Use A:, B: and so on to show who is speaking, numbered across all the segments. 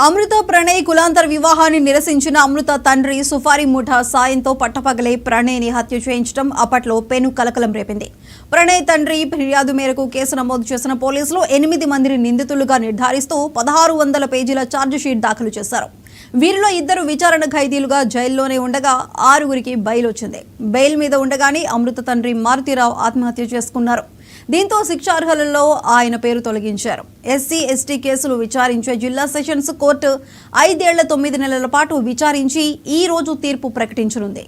A: అమృత ప్రణయ్ కులాంతర వివాహాన్ని నిరసించిన అమృత తండ్రి సుఫారీ ముఠా సాయంతో పట్టపగలే ప్రణయ్ని హత్య చేయించడం అప్పట్లో పెను కలకలం రేపింది. ప్రణయ్ తండ్రి ఫిర్యాదు మేరకు కేసు నమోదు చేసిన పోలీసులు 8 మందిని నిందితులుగా నిర్ధారిస్తూ 1600 పేజీల ఛార్జిషీట్ దాఖలు చేశారు. వీరిలో 2 విచారణ ఖైదీలుగా జైల్లోనే ఉండగా 6గురికి బెయిల్ వచ్చింది. బెయిల్ మీద ఉండగానే అమృత తండ్రి మారుతీరావు ఆత్మహత్య చేసుకున్నారు. దీంతో శిక్షార్హులలో ఆయన పేరు తొలగించారు. ఎస్సీ ఎస్టీ కేసులు విచారించే జిల్లా సెషన్స్ కోర్టు 5 ఏళ్ల 9 నెలల పాటు విచారించి ఈ రోజు తీర్పు ప్రకటించనుంది.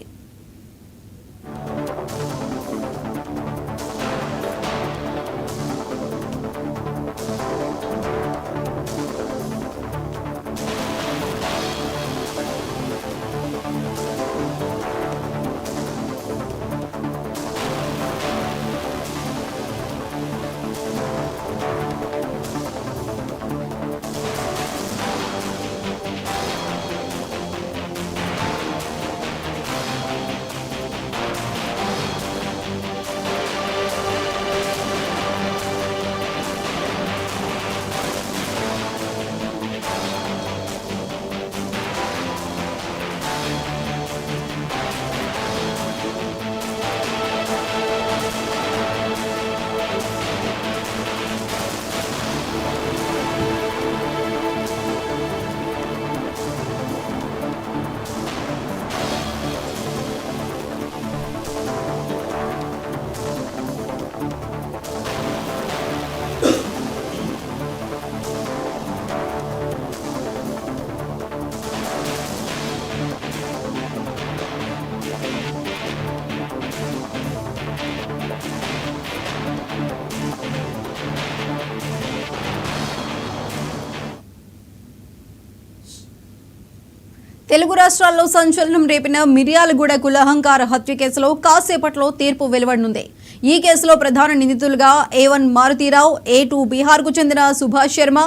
A: తెలుగు రాష్ట్రాల్లో సంచలనం రేపిన మిర్యాలగూడ కులహంకార హత్య కేసులో కాసేపట్లో తీర్పు వెలువడనుంది. ఈ కేసులో ప్రధాన నిందితులుగా A1 మారుతీరావు, A2 బీహార్కు చెందిన Subhash Sharma,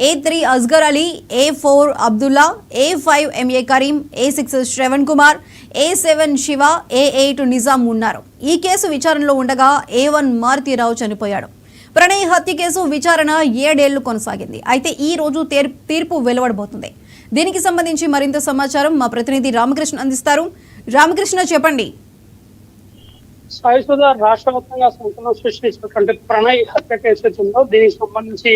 A: A3 Asgar Ali, A4 Abdullah, A5 MA Karim, A6 Shravan Kumar, A7 Shiva, A8 Nizam ఉన్నారు. ఈ కేసు విచారణలో ఉండగా A1 మారుతీరావు చనిపోయాడు. ప్రణయ్ హత్య కేసు విచారణ 7 ఏళ్లు కొనసాగింది. అయితే ఈ రోజు తీర్పు వెలువడబోతుంది. దీనికి సంబంధించి మరింత సమాచారం మా ప్రతినిధి రామకృష్ణ అందిస్తారు. రామకృష్ణ, చెప్పండి.
B: రాష్ట్ర వ్యాప్తంగా సంచలనం సృష్టించినటువంటి ప్రణయ్ హత్య కేసు ఉందో దీనికి సంబంధించి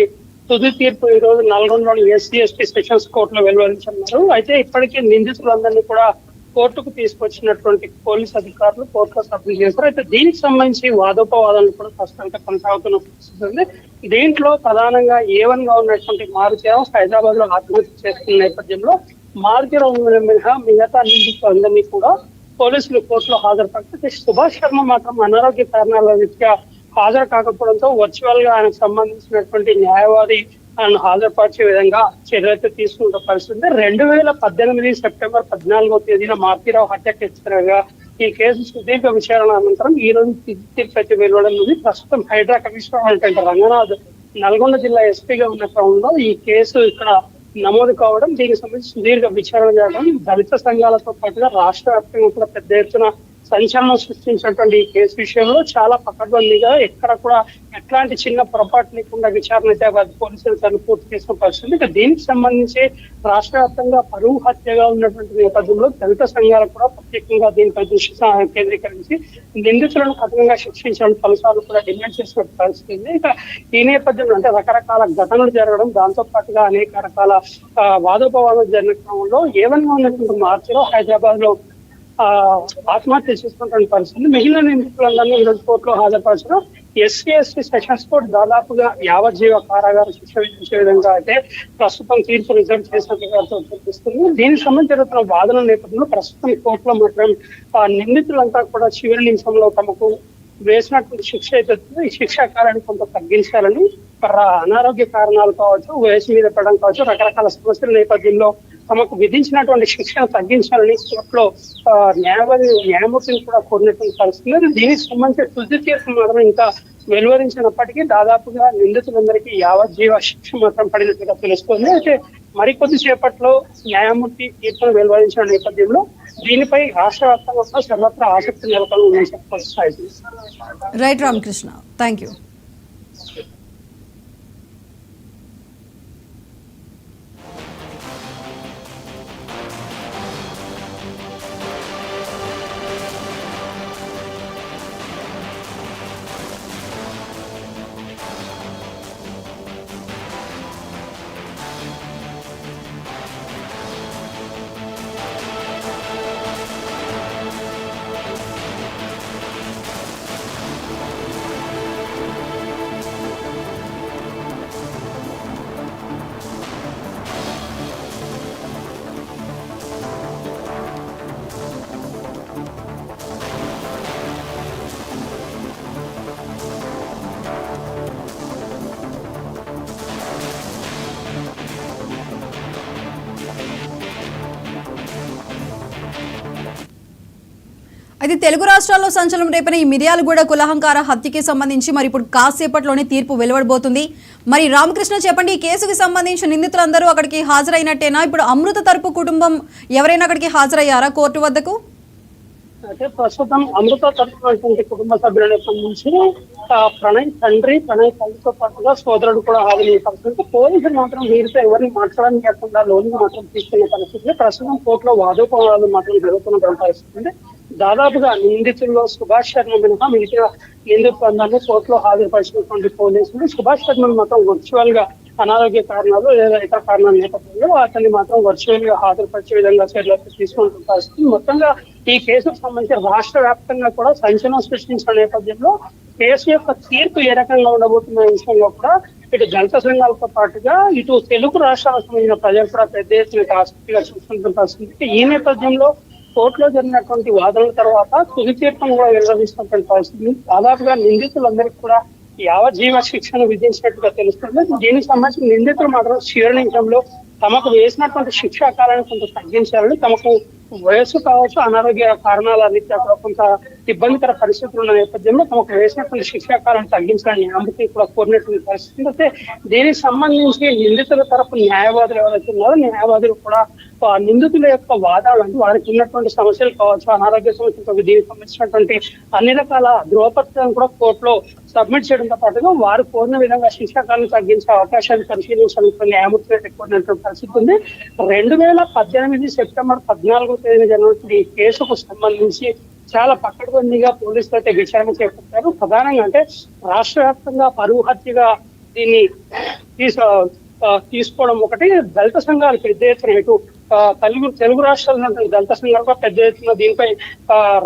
B: తుది తీర్పు ఈ రోజు నల్గొండలోని ఎస్సీ ఎస్టీ సెషన్స్ కోర్టులో వెలువరించన్నారు. అయితే ఇప్పటికే నిందితులందరినీ కూడా కోర్టుకు తీసుకొచ్చినటువంటి పోలీస్ అధికారులు కోర్టులో సబ్మిట్ చేశారు. అయితే దీనికి సంబంధించి వాదోపవాదాలు కూడా ప్రస్తుతంగా కొనసాగుతున్న పరిస్థితి ఉంది. దీంట్లో ప్రధానంగా A1 గా ఉన్నటువంటి మారుతీరావు హైదరాబాద్ లో ఆత్మహత్య చేసుకున్న నేపథ్యంలో మారుతీరావు మినహా మిగతా నిందితులందరినీ కూడా పోలీసులు కోర్టులో హాజరుపరిస్తే సుభాష్ శర్మ మాత్రం అనారోగ్య కారణాల రీత్యా హాజరు కాకపోవడంతో వర్చువల్ గా ఆయనకు సంబంధించినటువంటి న్యాయవాది ఆయన హాజరుపరిచే విధంగా చర్యలు తీసుకున్న పరిస్థితి. 2018 సెప్టెంబర్ 14వ తేదీన మారుతీరావు హత్య కేసుగా ఈ కేసు సుదీర్ఘ విచారణ అనంతరం ఈ రోజు తీర్పు అయితే వెలువడనుంది. ప్రస్తుతం హైడ్రా కమిషనర్ అయినటువంటి రంగనాథ్ నల్గొండ జిల్లా ఎస్పీగా ఉన్న క్రమంలో ఈ కేసు ఇక్కడ నమోదు కావడం, దీనికి సంబంధించి సుదీర్ఘ విచారణ జరగడం దళిత సంఘాలతో పాటుగా రాష్ట్ర వ్యాప్తంగా కూడా పెద్ద ఎత్తున సంచలనం సృష్టించినటువంటి ఈ కేసు విషయంలో చాలా పకడ్బందీగా ఎక్కడ కూడా ఎట్లాంటి చిన్న పొరపాటు లేకుండా విచారణ అయితే పోలీసులు పూర్తి చేసిన పరిస్థితి. ఇక దీనికి సంబంధించి రాష్ట్ర వ్యాప్తంగా పరువు హత్యగా ఉన్నటువంటి నేపథ్యంలో దళిత సంఘాలు కూడా ప్రత్యేకంగా దీనిపై దృష్టి కేంద్రీకరించి నిందితులను కఠినంగా శిక్షించడం ఫలితాలు కూడా డిమాండ్ చేసిన పరిస్థితి. ఇక ఈ నేపథ్యంలో అంటే రకరకాల ఘటనలు జరగడం, దాంతో పాటుగా అనేక రకాల వాదోపవాదాలు జరిగిన క్రమంలో A1 గా ఉన్నటువంటి మార్చిలో హైదరాబాద్ లో ఆత్మహత్య చేసుకున్నటువంటి పరిస్థితి. మిగిలిన నిందితులందరినీ ఈరోజు కోర్టులో హాజరుపరచడం, ఎస్సీ ఎస్టీ సెషన్స్ కోర్టు దాదాపుగా యావజ్జీవ కారాగార శిక్ష విధించే విధంగా అయితే ప్రస్తుతం తీర్పు రిజర్వ్ చేసినట్టుగా చూపిస్తుంది. దీనికి సంబంధించి జరుగుతున్న వాదన నేపథ్యంలో ప్రస్తుతం కోర్టులో మాత్రం నిందితులంతా కూడా చివరి నిమిషంలో తమకు వేసినటువంటి శిక్ష అయితే ఈ శిక్షాకారాన్ని కొంత తగ్గించాలని, అనారోగ్య కారణాలు కావచ్చు, వయసు మీద పడడం కావచ్చు, రకరకాల సమస్యల నేపథ్యంలో తమకు విధించినటువంటి శిక్షను తగ్గించాలని కోర్టులో న్యాయమూర్తిని కూడా కోరినటువంటి పరిస్థితి. దీనికి సంబంధించిన తుది తీర్పు మాత్రం ఇంకా వెలువరించినప్పటికీ దాదాపుగా నిందితులందరికీ యావజ్జీవ శిక్ష మాత్రం పడినట్టుగా తెలుస్తుంది. అయితే మరికొద్ది సేపట్లో న్యాయమూర్తి తీర్పును వెలువరించిన నేపథ్యంలో దీనిపై రాష్ట్ర వ్యాప్తంగా సర్వత్రా ఆసక్తి నెలకొని ఉందని చెప్పవచ్చు.
A: Right Ramakrishna, thank you. అయితే తెలుగు రాష్ట్రాల్లో సంచలనం రేపిన ఈ మిర్యాలగూడ కులహంకార హత్యకి సంబంధించి మరి ఇప్పుడు కాసేపట్లోనే తీర్పు వెలువడబోతుంది. మరి రామకృష్ణ చెప్పండి, ఈ కేసుకి సంబంధించి నిందితులందరూ అక్కడికి హాజరైనట్టేనా? ఇప్పుడు అమృత తరపు కుటుంబం ఎవరైనా అక్కడికి హాజరయ్యారా కోర్టు వద్దకు?
B: అయితే ప్రస్తుతం అమృత తరపునటువంటి కుటుంబ సభ్యుల సంబంధించి ప్రణయ్ తండ్రి, ప్రణయ్ తల్లితో పాటుగా సోదరుడు కూడా హాజరయ్యే పరిస్థితి. పోలీసులు మాత్రం వీరితో ఎవరిని మాట్లాడని కాకుండా లోనికి మాత్రం తీసుకునే పరిస్థితి. ప్రస్తుతం కోర్టులో వాదోపవాదాలు మాత్రం జరుగుతున్న పరిస్థితి. దాదాపుగా నిందితుల్లో సుభాష్ శర్మ మినహా మిగతా నిందితులందరినీ కోర్టులో హాజరుపరిచినటువంటి పోలీసులు సుభాష్ శర్మను మాత్రం వర్చువల్ గా అనారోగ్య కారణాలు లేదా ఇతర కారణాల నేపథ్యంలో అతన్ని మాత్రం వర్చువల్ గా హాజరుపరిచే విధంగా చర్యలు తీసుకుంటున్న పరిస్థితి. మొత్తంగా ఈ కేసుకు సంబంధించి రాష్ట్ర వ్యాప్తంగా కూడా సంచలనం సృష్టించిన నేపథ్యంలో కేసు యొక్క తీర్పు ఏ రకంగా ఉండబోతున్న విషయంలో కూడా ఇటు దళిత సంఘాలతో పాటుగా ఇటు తెలుగు రాష్ట్రాలకు సంబంధించిన ప్రజలు కూడా పెద్ద ఎత్తున ఆసక్తిగా చూసుకుంటున్న పరిస్థితి. ఈ నేపథ్యంలో కోర్టులో జరిగినటువంటి వాదనల తర్వాత తుది తీర్పును కూడా వెల్లడిస్తున్నటువంటి పరిస్థితి. దాదాపుగా నిందితులందరికీ కూడా యావజ్జీవ శిక్షను విధించినట్టుగా తెలుస్తుంది. దీనికి సంబంధించిన నిందితులు మాత్రం శివరణించంలో తమకు వేసినటువంటి శిక్షా కాలాన్ని కొంత తగ్గించాలని, తమకు వయస్సు కావచ్చు, అనారోగ్య కారణాల రీత్యా కొంత ఇబ్బందికర పరిస్థితులు ఉన్న నేపథ్యంలో తమకు వేసినటువంటి శిక్షా కాలాన్ని తగ్గించాలని న్యాయమూర్తి కూడా కోరినటువంటి పరిస్థితి. అయితే దీనికి సంబంధించి నిందితుల తరపు న్యాయవాదులు ఎవరైతే ఉన్నారో న్యాయవాదులు కూడా నిందితుల యొక్క వాదాలు అంటే వారికి ఉన్నటువంటి సమస్యలు కావచ్చు, అనారోగ్య సమస్యలు, దీనికి సంబంధించినటువంటి అన్ని రకాల ధృవపత్రాలను కూడా కోర్టులో సబ్మిట్ చేయడంతో పాటుగా వారు కోరిన విధంగా శిక్షాకాలను తగ్గించే అవకాశాన్ని పరిశీలించాలని న్యాయమూర్తి కోరినటువంటి పరిస్థితి ఉంది. 2018 సెప్టెంబర్ 14వ తేదీన జరిగినటువంటి ఈ కేసుకు సంబంధించి చాలా పకడ్బందీగా పోలీసులు అయితే విచారణ చేపట్టారు. ప్రధానంగా అంటే రాష్ట్ర వ్యాప్తంగా పరువు హత్యగా దీన్ని తీసుకోవడం ఒకటి, దళిత సంఘాలు పెద్ద ఎత్తున ఇటు తెలుగు రాష్ట్రాల దళిత సంఘాలు పెద్ద ఎత్తున దీనిపై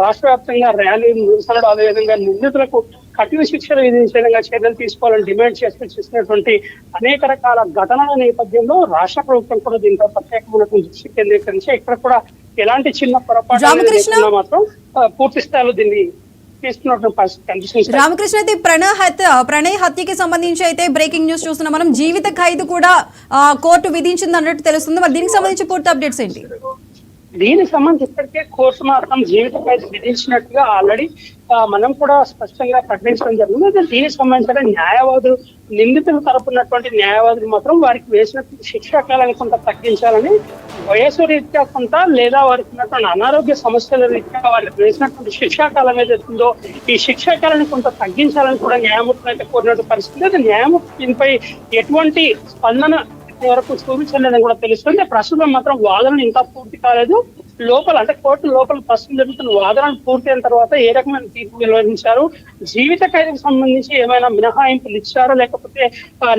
B: రాష్ట్ర వ్యాప్తంగా ర్యాలీ నిరసనలు, అదేవిధంగా నిందితులకు కఠిన శిక్షలు విధించే విధంగా చర్యలు తీసుకోవాలని డిమాండ్ చేసినటువంటి అనేక రకాల ఘటనల నేపథ్యంలో రాష్ట్ర ప్రభుత్వం కూడా దీంతో ప్రత్యేకమైనటువంటి దృష్టి కేంద్రీకరించి ఇక్కడ కూడా ఎలాంటి చిన్న పొరపాటు మాత్రం పూర్తి స్థాయిలో దీన్ని తీసుకున్నటువంటి పరిస్థితి కనిపిస్తుంది.
A: రామకృష్ణ, అయితే ప్రణయ్ హత్యకి సంబంధించి అయితే బ్రేకింగ్ న్యూస్ చూస్తున్నాం మనం. జీవిత ఖైదు కూడా కోర్టు విధించింది అన్నట్టు తెలుస్తుంది. మరి దీనికి సంబంధించి పూర్తి అప్డేట్స్ ఏంటి?
B: దీనికి సంబంధించి ఇప్పటికే కోర్టు మాత్రం జీవిత ఖైదు విధించినట్టుగా ఆల్రెడీ మనం కూడా స్పష్టంగా ప్రకటించడం జరిగింది. దీనికి సంబంధించిన న్యాయవాదులు, నిందితుల తరపునటువంటి న్యాయవాదులు మాత్రం వారికి వేసిన శిక్షా కాలాన్ని కొంత తగ్గించాలని, వయసు రీత్యా కొంత లేదా వారికి ఉన్నటువంటి అనారోగ్య సమస్యల రీత్యా వారికి వేసినటువంటి శిక్షాకాలం ఏదైతుందో ఈ శిక్షాకాలాన్ని కొంత తగ్గించాలని కూడా న్యాయమూర్తిని అయితే కోరినటువంటి పరిస్థితి. న్యాయమూర్తి దీనిపై ఎటువంటి స్పందన వరకు చూపించలేదని కూడా తెలుస్తుంది. ప్రస్తుతం మాత్రం వాదనలు ఇంకా పూర్తి కాలేదు. లోపల అంటే కోర్టు లోపల ప్రస్తుతం జరుగుతున్న వాదనలు పూర్తి అయిన తర్వాత ఏ రకమైన తీర్పు వెలువరించారు, జీవిత ఖైదుకు సంబంధించి ఏమైనా మినహాయింపులు ఇచ్చారో, లేకపోతే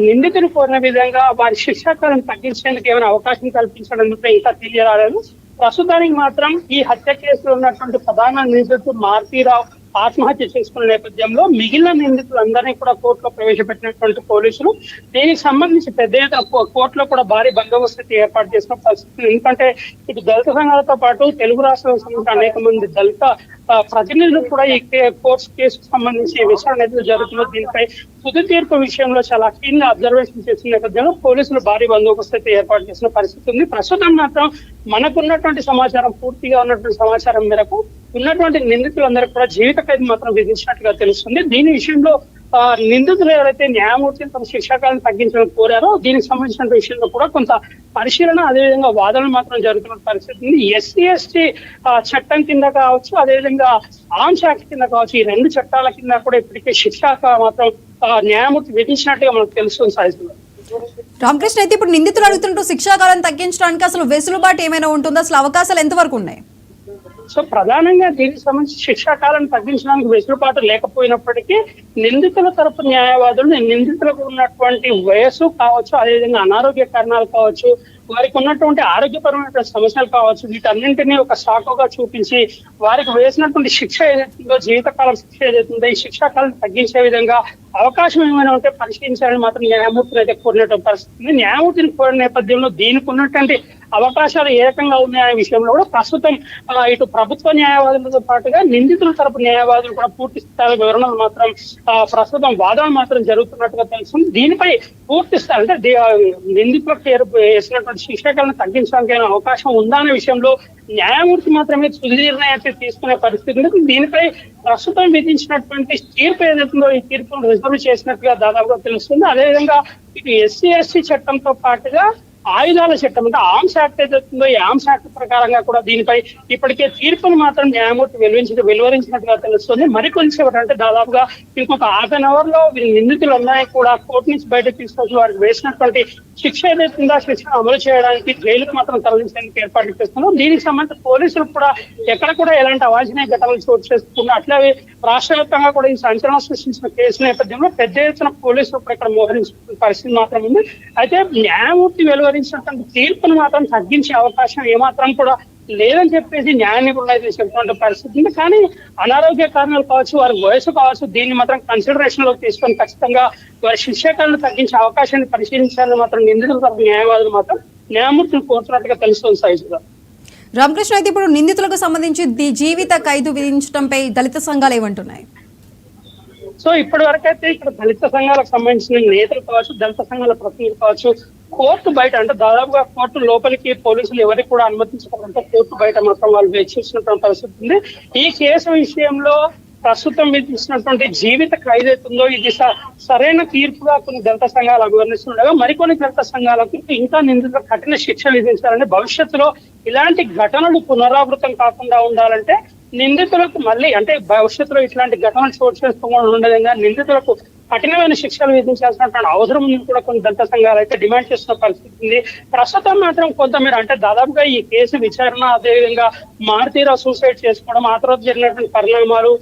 B: నిందితులు కోరిన విధంగా వారి శిక్షాకాలం తగ్గించేందుకు ఏమైనా అవకాశం కల్పించడం ఇంకా తెలియరాలేదు. ప్రస్తుతానికి మాత్రం ఈ హత్య కేసులో ఉన్నటువంటి ప్రధాన నిందితుడు మారుతీరావు ఆత్మహత్య చేసుకున్న నేపథ్యంలో మిగిలిన నిందితులందరినీ కూడా కోర్టులో ప్రవేశపెట్టినటువంటి పోలీసులు దీనికి సంబంధించి పెద్ద ఎత్తున కోర్టులో కూడా భారీ బందోబస్తు ఏర్పాటు చేసిన పరిస్థితి. ఎందుకంటే ఇటు దళిత సంఘాలతో పాటు తెలుగు రాష్ట్రాలకు సంబంధించిన అనేక మంది దళిత ప్రతినిధులు కూడా ఈ కేసుకు సంబంధించి విచారణ జరుగుతున్న దీనిపై తుది తీర్పు విషయంలో చాలా కీన్ అబ్జర్వేషన్ చేసిన నేపథ్యంలో పోలీసులు భారీ బందోబస్తు అయితే ఏర్పాటు చేసిన పరిస్థితి ఉంది. ప్రస్తుతం మాత్రం మనకున్నటువంటి సమాచారం, పూర్తిగా ఉన్నటువంటి సమాచారం మేరకు ఉన్నటువంటి నిందితులందరూ కూడా జీవిత ఖైదు మాత్రం విధించినట్టుగా తెలుస్తుంది. దీని విషయంలో నిందితులు ఎవరైతే న్యాయమూర్తిని తమ శిక్షాకాలను తగ్గించడం కోరారో దీనికి సంబంధించిన విషయంలో కూడా కొంత పరిశీలన, అదేవిధంగా వాదనలు మాత్రం జరుగుతున్న పరిస్థితి ఉంది. SC/ST చట్టం కింద కావచ్చు, అదేవిధంగా ఆర్మ్స్ యాక్ట్ కింద కావచ్చు, ఈ రెండు చట్టాల కింద కూడా ఇప్పటికే శిక్ష మాత్రం న్యాయమూర్తి విధించినట్టుగా మనకు తెలుస్తుంది. సాయిస్తున్నారు
A: రామకృష్ణ, అయితే ఇప్పుడు నిందితులు అడుగుతుంటూ శిక్షాకాలను తగ్గించడానికి అసలు వెసులుబాటు ఏమైనా ఉంటుందో, అసలు అవకాశాలు ఎంతవరకు ఉన్నాయి?
B: సో ప్రధానంగా దీనికి సంబంధించి శిక్షాకాలను తగ్గించడానికి వెసులుబాటు లేకపోయినప్పటికీ నిందితుల తరపు న్యాయవాదులు నిందితులకు ఉన్నటువంటి వయస్సు కావచ్చు, అదేవిధంగా అనారోగ్య కారణాలు కావచ్చు, వారికి ఉన్నటువంటి ఆరోగ్యపరమైన సమస్యలు కావచ్చు, వీటన్నింటినీ ఒక సాకుగా చూపించి వారికి వేసినటువంటి శిక్ష ఏదైతుందో, జీవితకాలం శిక్ష ఏదైతుందో ఈ శిక్షాకాలం తగ్గించే విధంగా అవకాశం ఏమైనా ఉంటే పరిశీలించాలని మాత్రం న్యాయమూర్తిని అయితే కోరినటువంటి పరిస్థితి. న్యాయమూర్తిని కోరిన నేపథ్యంలో దీనికి ఉన్నటువంటి అవకాశాలు ఏ రకంగా ఉన్నాయనే విషయంలో కూడా ప్రస్తుతం ఇటు ప్రభుత్వ న్యాయవాదులతో పాటుగా నిందితుల తరపు న్యాయవాదులు కూడా పూర్తి స్థాయి వివరణలు మాత్రం ప్రస్తుతం వాదనలు మాత్రం జరుగుతున్నట్టుగా తెలుస్తుంది. దీనిపై పూర్తి స్థాయి అంటే నిందితులకు వేసినటువంటి శిక్షలను తగ్గించడానికి అవకాశం ఉందా అనే విషయంలో న్యాయమూర్తి మాత్రమే తుది నిర్ణయాన్ని తీసుకునే పరిస్థితి ఉంది. దీనిపై ప్రస్తుతం విధించినటువంటి తీర్పు ఏదైతుందో ఈ తీర్పును రిజర్వ్ చేసినట్టుగా దాదాపుగా తెలుస్తుంది. అదేవిధంగా ఇటు ఎస్సీ చట్టంతో పాటుగా ఆయుధాల చట్టం అంటే ఆర్మ్స్ యాక్ట్ ఏదైతుందో ఈ ఆర్మ్స్ యాక్ట్ ప్రకారంగా కూడా దీనిపై ఇప్పటికే తీర్పును మాత్రం న్యాయమూర్తి వెలువరించినట్టుగా తెలుస్తుంది. మరికొంచెం అంటే దాదాపుగా ఇంకొక ½ లో నిందితులు ఉన్నాయి కూడా కోర్టు నుంచి బయటకు తీసుకొచ్చి వారికి వేసినటువంటి శిక్ష ఏదైతుందో శిక్ష అమలు చేయడానికి జైలుకు మాత్రం తరలించడానికి ఏర్పాట్లు చేస్తున్నారు. దీనికి సంబంధించి పోలీసులు కూడా ఎక్కడ కూడా ఎలాంటి అవాంఛనీయ ఘటనలు చోటు చేసుకున్నా అట్లాగే రాష్ట్ర వ్యాప్తంగా కూడా ఈ సంచలనం సృష్టించిన కేసు నేపథ్యంలో పెద్ద ఎత్తున పోలీసులు ఇక్కడ మోహరించిన పరిస్థితి మాత్రం ఉంది. అయితే న్యాయమూర్తి వెలువరించినటువంటి తీర్పును మాత్రం తగ్గించే అవకాశం ఏమాత్రం కూడా లేదని చెప్పేసి న్యాయ నిపుణులు అయితే చెప్తున్న పరిస్థితి ఉంది. కానీ అనారోగ్య కారణాలు కావచ్చు, వారి వయసు కావచ్చు, దీన్ని మాత్రం కన్సిడరేషన్ లోకి తీసుకొని ఖచ్చితంగా వారి శిక్షకాలను తగ్గించే అవకాశాన్ని పరిశీలించాలని మాత్రం నిందితుల తరపు న్యాయవాదులు మాత్రం న్యాయమూర్తిని కోరుతున్నట్టుగా తెలుస్తుంది సైజుగా.
A: రామకృష్ణ, అయితే ఇప్పుడు నిందితులకు సంబంధించి జీవిత ఖైదు విధించడంపై దళిత సంఘాలు ఏమంటున్నాయి?
B: సో ఇప్పటి వరకు అయితే ఇక్కడ దళిత సంఘాలకు సంబంధించిన నేతలు కావచ్చు, దళిత సంఘాల ప్రతినిధులు కావచ్చు, కోర్టు బయట అంటే దాదాపుగా కోర్టు లోపలికి పోలీసులు ఎవరికి కూడా అనుమతించకపోతే కోర్టు బయట మాత్రం వాళ్ళు వేచి చూసినటువంటి పరిస్థితి ఉంది. ఈ కేసు విషయంలో ప్రస్తుతం విధించినటువంటి జీవిత ఖైదు అవుతుందో ఇది సరైన తీర్పుగా కొన్ని దళిత సంఘాలు అభివర్ణిస్తుండగా మరికొన్ని దళిత సంఘాలకు ఇంకా నిందితులకు కఠిన శిక్ష విధించాలని, భవిష్యత్తులో ఇలాంటి ఘటనలు పునరావృతం కాకుండా ఉండాలంటే నిందితులకు మళ్ళీ అంటే భవిష్యత్తులో ఇట్లాంటి ఘటనలు చోటు చేసుకోకుండా ఉండేదిగా నిందితులకు కఠినమైన శిక్షలు విధించాల్సినటువంటి అవసరం కూడా కొన్ని దళిత సంఘాలు అయితే డిమాండ్ చేస్తున్న పరిస్థితి ఉంది. ప్రస్తుతం మాత్రం కొంతమేర అంటే దాదాపుగా ఈ కేసు విచారణ, అదేవిధంగా మారుతీరావు సూసైడ్ చేసుకోవడం, ఆ తర్వాత జరిగినటువంటి పరిణామాలు,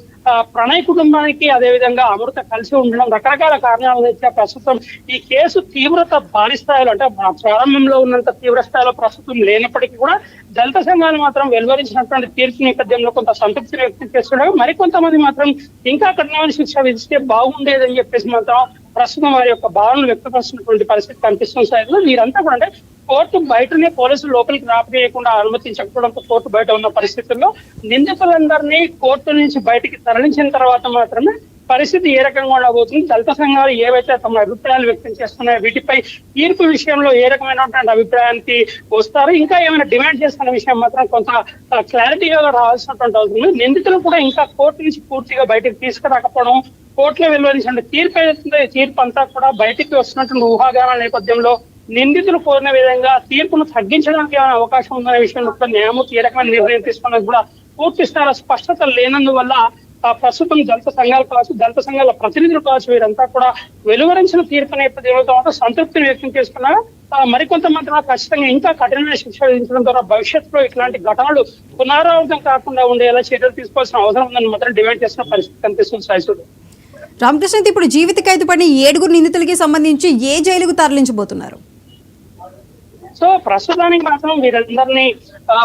B: ప్రణయ్ కుటుంబానికి అదేవిధంగా అమృత కలిసి ఉండడం, రకరకాల కారణాల రీత్యా ప్రస్తుతం ఈ కేసు తీవ్రత భారీ స్థాయిలో అంటే ప్రారంభంలో ఉన్నంత తీవ్ర స్థాయిలో ప్రస్తుతం లేనప్పటికీ కూడా దళిత సంఘాలు మాత్రం వెలువరించినటువంటి తీర్పు నేపథ్యంలో కొంత సంతృప్తిని వ్యక్తం చేస్తుండగా మరికొంతమంది మాత్రం ఇంకా కఠినమైన శిక్ష విధిస్తే బాగుండేదని చెప్పేసి మాత్రం ప్రస్తుతం వారి యొక్క భావనలు వ్యక్తపరుస్తున్నటువంటి పరిస్థితి కనిపిస్తుంది. సైడ్లో వీరంతా కూడా అంటే కోర్టు బయటనే పోలీసులు లోపలికి రాపేయకుండా అనుమతించకపోవడంతో కోర్టు బయట ఉన్న పరిస్థితుల్లో నిందితులందరినీ కోర్టు నుంచి బయటికి తరలించిన తర్వాత మాత్రమే పరిస్థితి ఏ రకంగా ఉండబోతుంది, దళిత సంఘాలు ఏవైతే తమ అభిప్రాయాలు వ్యక్తం చేస్తున్నాయో వీటిపై తీర్పు విషయంలో ఏ రకమైనటువంటి అభిప్రాయానికి వస్తారో, ఇంకా ఏమైనా డిమాండ్ చేస్తున్న విషయం మాత్రం కొంత క్లారిటీగా రావాల్సినటువంటి అవసరం ఉంది. నిందితులు కూడా ఇంకా కోర్టు నుంచి పూర్తిగా బయటకు తీసుకురాకపోవడం, కోర్టులో వెలువరించిన తీర్పు ఏదైతుందో ఈ తీర్పు అంతా కూడా బయటికి వస్తున్నటువంటి ఊహాగానాల నేపథ్యంలో నిందితులు కోరిన విధంగా తీర్పును తగ్గించడానికి ఏమైనా అవకాశం ఉందనే విషయంలో న్యాయమూర్తి ఏ రకమైన నిర్ణయం తీసుకున్నది కూడా పూర్తి స్థాయిలో స్పష్టత లేనందువల్ల ప్రస్తుతం దళిత సంఘాలు కావచ్చు, దళిత సంఘాల ప్రతినిధులు కావచ్చు, వీరంతా కూడా వెలువరించిన తీర్పు నేపథ్యంలో సంతృప్తిని వ్యక్తం చేసుకున్నారు. మరికొంతమంది ఖచ్చితంగా ఇంకా కఠినమైన శిక్ష విధించడం ద్వారా భవిష్యత్తులో ఇట్లాంటి ఘటనలు పునరావృతం కాకుండా ఉండేలా చర్యలు తీసుకోవాల్సిన అవసరం ఉందని మాత్రం డిమాండ్ చేసిన పరిస్థితి కనిపిస్తుంది. సాయిసుడు
A: రామకృష్ణ, ఇప్పుడు జీవిత ఖైదు పడిన 7 నిందితులకి సంబంధించి ఏ జైలుకు తరలించబోతున్నారు?
B: సో ప్రస్తుతానికి మాత్రం వీరందరినీ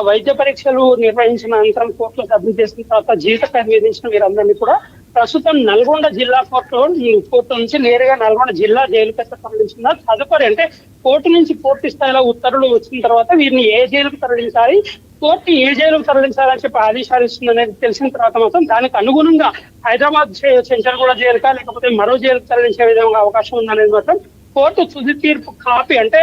B: వైద్య పరీక్షలు నిర్వహించిన అనంతరం కోర్టులో సబ్మిట్ చేసిన తర్వాత జీవిత ఖైదు విధించిన వీరందరినీ కూడా ప్రస్తుతం నల్గొండ జిల్లా కోర్టు నుంచి నేరుగా నల్గొండ జిల్లా జైలుకి తరలించిన తదుపరి అంటే కోర్టు నుంచి పూర్తి స్థాయిలో ఉత్తర్వులు వచ్చిన తర్వాత వీరిని ఏ జైలుకు తరలించాలి, కోర్టు ఏ జైలుకు తరలించాలని చెప్పి ఆదేశాలు ఇస్తుందనేది తెలిసిన తర్వాత మాత్రం దానికి అనుగుణంగా హైదరాబాద్ చెంచల్గూడ జైలుకా లేకపోతే మరో జైలుకు తరలించే విధంగా అవకాశం ఉందనేది మాత్రం కోర్టు తుది తీర్పు కాపీ అంటే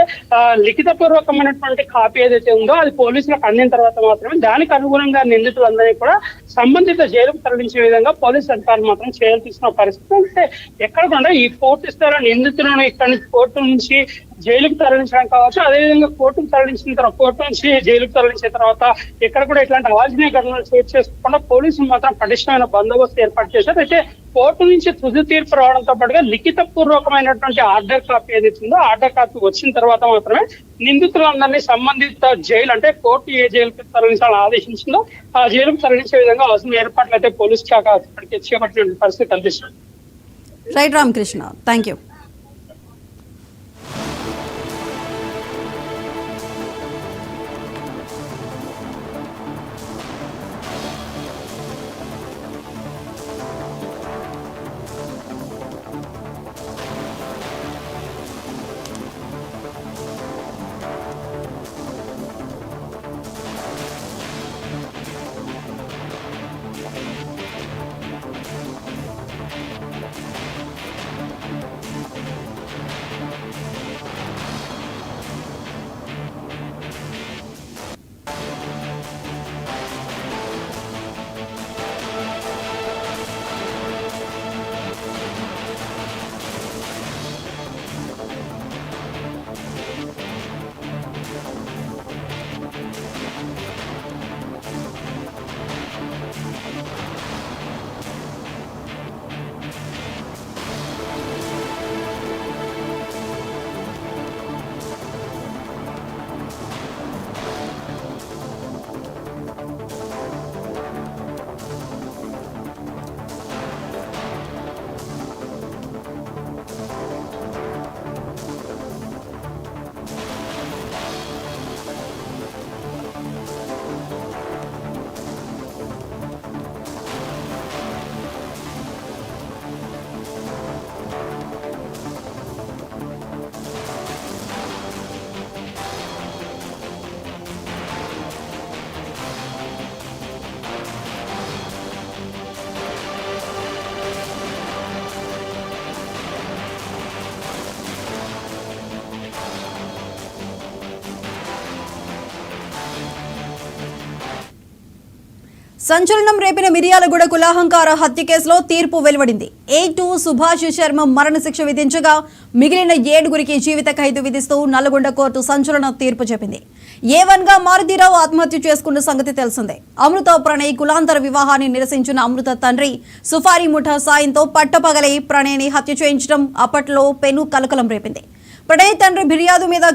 B: లిఖిత పూర్వకమైనటువంటి కాపీ ఏదైతే ఉందో అది పోలీసులకు అందిన తర్వాత మాత్రమే దానికి అనుగుణంగా నిందితులందరినీ కూడా సంబంధిత జైలుకు తరలించే విధంగా పోలీసు అధికారులు మాత్రం చర్యలు తీసుకున్న పరిస్థితి. అంటే ఎక్కడ కూడా ఈ పూర్తి స్థాయిలో నిందితులను ఇక్కడి నుంచి కోర్టు నుంచి జైలుకు తరలించడం కావచ్చు, అదేవిధంగా కోర్టుకు తరలించిన తర్వాత కోర్టు నుంచి జైలుకు తరలించిన తర్వాత ఎక్కడ కూడా ఇట్లాంటి అవాంఛనీయ ఘటనలు చోటు చేసుకోకుండా పోలీసులు మాత్రం పటిష్టమైన బందోబస్తు ఏర్పాటు చేశారు. అయితే కోర్టు నుంచి తుది తీర్పు రావడంతో పాటుగా లిఖిత పూర్వకమైనటువంటి ఆర్డర్ కాపీ ఏదైతుందో ఆర్డర్ కాపీ వచ్చిన తర్వాత మాత్రమే నిందితులందరినీ సంబంధిత జైలు అంటే కోర్టు ఏ జైలుకు తరలించాలని ఆదేశించిందో ఆ జైలుకు తరలించే విధంగా అవసరం ఏర్పాట్లు అయితే పోలీస్ శాఖ చేపట్టిన పరిస్థితి కనిపిస్తుంది.
A: Right Ramakrishna, thank you. సంచలనం రేపిన మిర్యాలగూడ కులాహంకార హత్య కేసులో తీర్పు వెలువడింది. A2 సుభాష్ శర్మ మరణశిక్ష విధించగా మిగిలిన 7గురికి జీవిత ఖైదు విధిస్తూ నల్గొండ కోర్టు సంచలన తీర్పు చెప్పింది. A1 గా మారుతీరావు ఆత్మహత్య చేసుకున్న సంగతి తెలిసిందే. అమృత ప్రణయ్ కులాంతర వివాహాన్ని నిరసించిన అమృత తండ్రి సుఫారీ ముఠా సాయంతో పట్టపగలే ప్రణయ్ని హత్య చేయించడం అప్పట్లో పెను కలకలం రేపింది. ప్రణయ్ తండ్రి ఫిర్యాదు మీద